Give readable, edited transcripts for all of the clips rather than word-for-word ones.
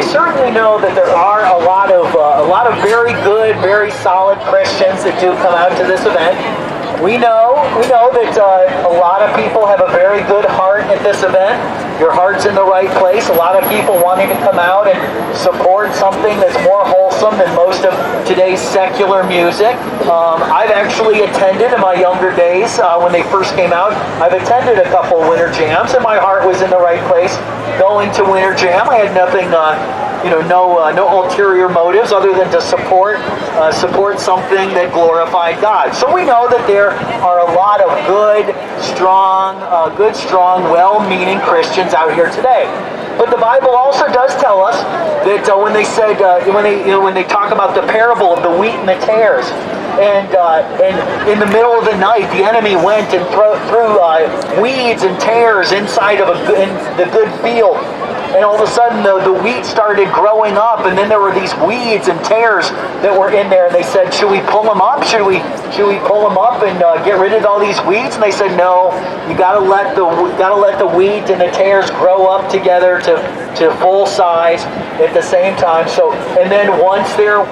certainly know that there are a lot of very good, very solid Christians that do come out to this event. We know that a lot of people have a very good heart at this event. Your heart's in the right place. A lot of people wanting to come out and support something that's more wholesome than most of today's secular music. I've actually attended in my younger days, when they first came out, I've attended a couple winter jams, and my heart was in the right place going to winter jam. I had nothing, no ulterior motives other than to support something that glorified God. So we know that there are a lot of good, strong, well-meaning Christians out here today. But the Bible also does tell us that when they talk about the parable of the wheat and the tares, and in the middle of the night, the enemy went and threw weeds and tares inside of in the good field. And all of a sudden, the wheat started growing up, and then there were these weeds and tares that were in there. And they said, "Should we pull them up? Should we pull them up and get rid of all these weeds?" And they said, "No, you got to let the wheat and the tares grow up together to full size at the same time." So, and then once they're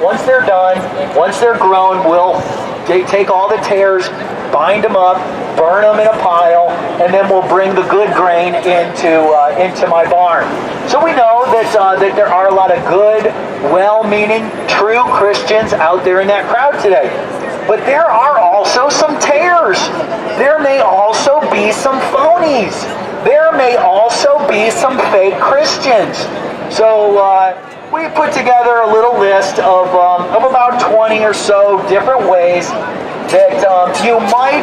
done, once they're grown, we'll take all the tares, bind them up, burn them in a pile, and then we'll bring the good grain into my barn. So we know that there are a lot of good, well-meaning, true Christians out there in that crowd today. But there are also some tares. There may also be some phonies. There may also be some fake Christians. So we put together a little list of about 20 or so different ways that you might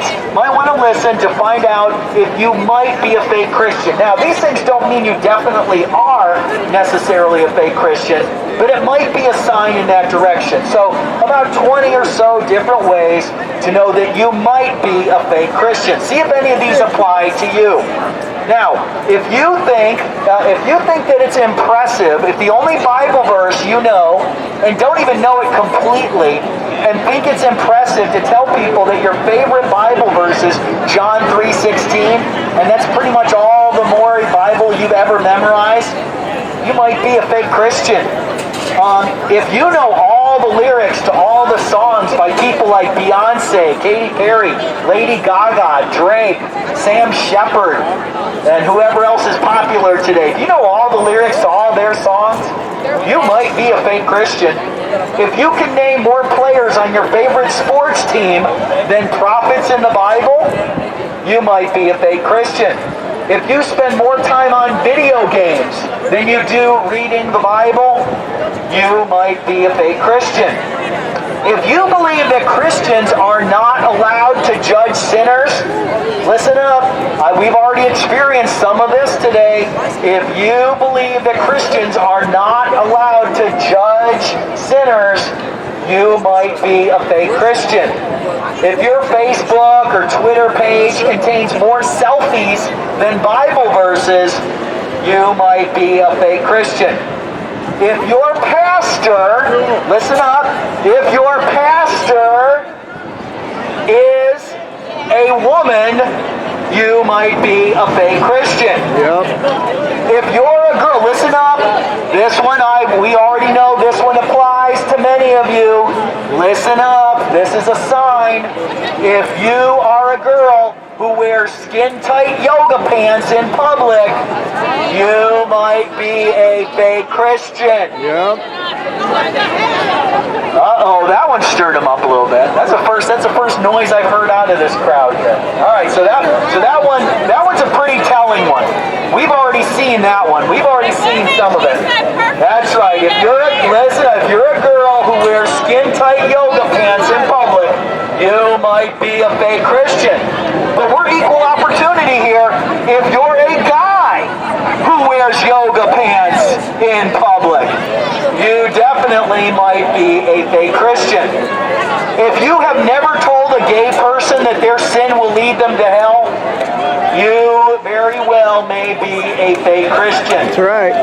want to listen to find out if you might be a fake Christian. Now, these things don't mean you definitely are necessarily a fake Christian, but it might be a sign in that direction. So, about 20 or so different ways to know that you might be a fake Christian. See if any of these apply to you. Now, if you think that it's impressive, if the only Bible verse you know, and don't even know it completely, and think it's impressive to tell people that your favorite Bible verse is John 3:16, and that's pretty much all the more Bible you've ever memorized, you might be a fake Christian. If you know all the lyrics to all the songs by people like Beyonce, Katy Perry, Lady Gaga, Drake, Sam Shepard, and whoever else is popular today, if you know all the lyrics to all their songs, you might be a fake Christian. If you can name more players on your favorite sports team than prophets in the Bible, you might be a fake Christian. If you spend more time on video games than you do reading the Bible, you might be a fake Christian. If you believe that Christians are not allowed to judge sinners, listen up. We've already experienced some of this today. If you believe that Christians are not allowed to judge sinners, you might be a fake Christian. If your Facebook or Twitter page contains more selfies than Bible verses, you might be a fake Christian. If your pastor, listen up, if your pastor is a woman, you might be a fake Christian. Yep. If you're a girl, listen up. This one, we already know this one applies to many of you. Listen up. This is a sign. If you are a girl who wears skin-tight yoga pants in public, you might be a fake Christian. Yep. Uh-oh, that one stirred him up a little bit. That's the first noise I've heard out of this crowd here. All right, so that one's a pretty telling one. We've already seen that one. We've already seen some of it. That's right. If you're a girl who wears skin-tight yoga pants in public, you might be a fake Christian. But we're equal opportunity here. If you're a guy who wears yoga pants in public, you definitely might be a fake Christian. If you have never told a gay person that their sin will lead them to hell, you very well may be a fake Christian. That's right.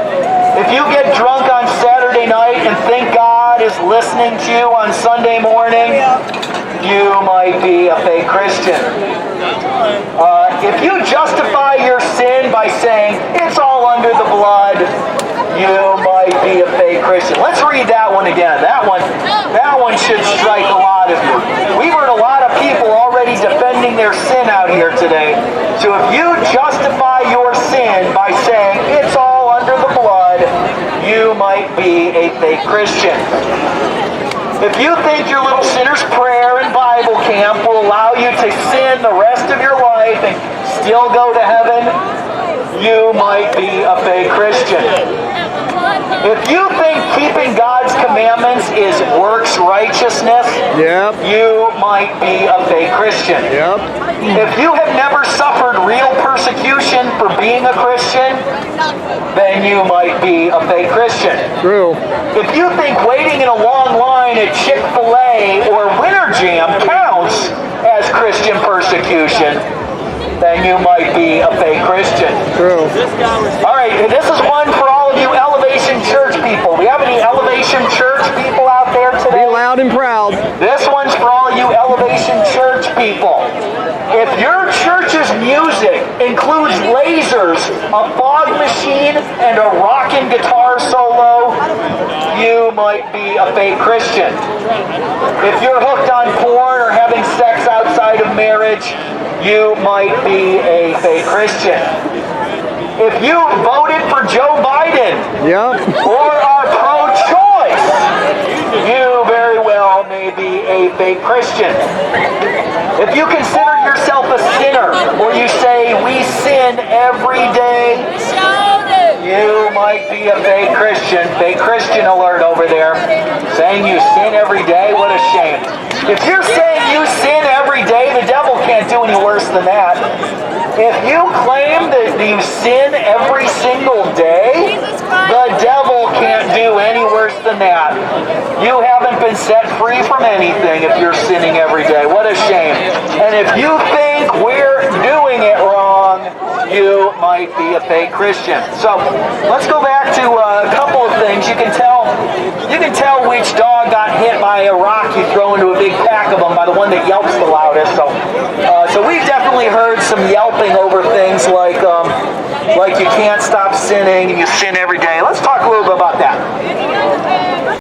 If you get drunk on Saturday night and think God is listening to you on Sunday morning, you might be a fake Christian. If you justify your sin by saying it's all under the blood, you might be a fake fake Christian. Let's read that one again. That one should strike a lot of you. We've heard a lot of people already defending their sin out here today. So if you justify your sin by saying it's all under the blood, you might be a fake Christian. If you think your little sinner's prayer and Bible camp will allow you to sin the rest of your life and still go to heaven, you might be a fake Christian. If you think keeping God's commandments is works righteousness, you might be a fake Christian. If you have never suffered real persecution for being a Christian, then you might be a fake Christian. True. If you think waiting in a long line at Chick-fil-A or Winter Jam counts as Christian persecution, then you might be a fake Christian. True. All right, this is one for all of you Elevation Church people. Do we have any Elevation Church people out there today? Be loud and proud. This one's for all you Elevation Church people. If your church's music includes lasers, a fog machine, and a rockin' guitar solo, you might be a fake Christian. If you're hooked on porn or having sex outside of marriage, you might be a fake Christian. If you voted for Joe Biden or are pro-choice, you very well may be a fake Christian. If you consider yourself a sinner, or you say, we sin every day, you might be a fake Christian. Fake Christian alert over there. Saying you sin every day, what a shame. If you're saying you sin every day, the devil can't do any worse than that. If you claim that you sin every single day, the devil can't do any worse than that. You haven't been set free from anything if you're sinning every day. What a shame. And if you think we're doing it wrong, you might be a fake Christian. So let's go back to a couple of things. You can tell which dog got hit by a rock you throw into a big pack of them by the one that yelps the loudest. So we've definitely heard some yelping over things like you can't stop sinning and you sin every day. Let's talk a little bit about that.